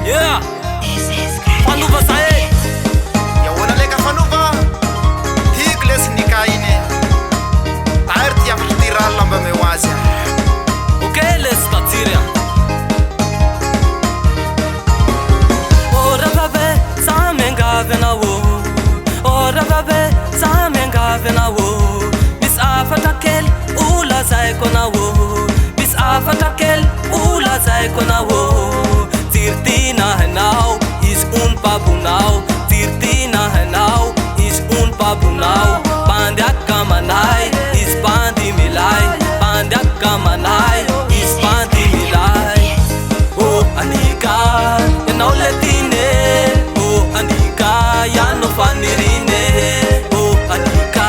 Yeah, Fannova zahay. Yahoana leka Fannova, tiako lesy nika iny ary ty afatra ty raha lamba me ho azy. Ok lesy tatsiry ora vabe samiangavy anao ora vabe samiangavy anao misy afatra kely olazaiko anao misy afatra kely olazaiko anao Tsiritïna hainao izy ony babonao Tsiritïna hainao izy ony babonao bandiaka manay izy bandy milay bandiaka manay izy bandy milay oh anicka ianao le tine oh anicka ianao fanirine oh anicka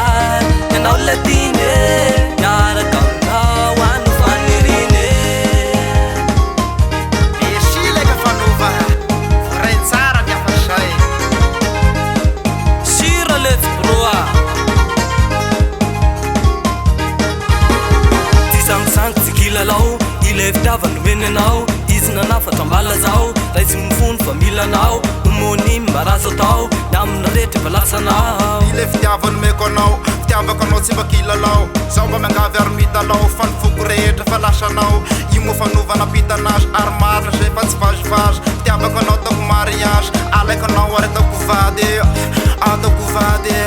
ianao le tine miaraka aminao ano fanirine. Merci leka Fannova, voarainy tsara ny afatra zay. Sira letsy broa ty sangisangy tsy kilalao ilay fitiavany nomeny anao izy nanafatra mbala zao raha izy mifony fa milanao homony mbarazo atao ny amin'ny rehetra efa lasanao Ilay fitiavany meko anao, fitiavako anao tsy mba kilalao. Zaho mba miangavy ary mitalao fa ny foko rehetra fa lasanao. Io moa Fannova nampitanazy ary marina zay fa tsy vazovazo. Fitiavako anao ataoko mariage, alaiko anao ary ataoko vady ataoko vady.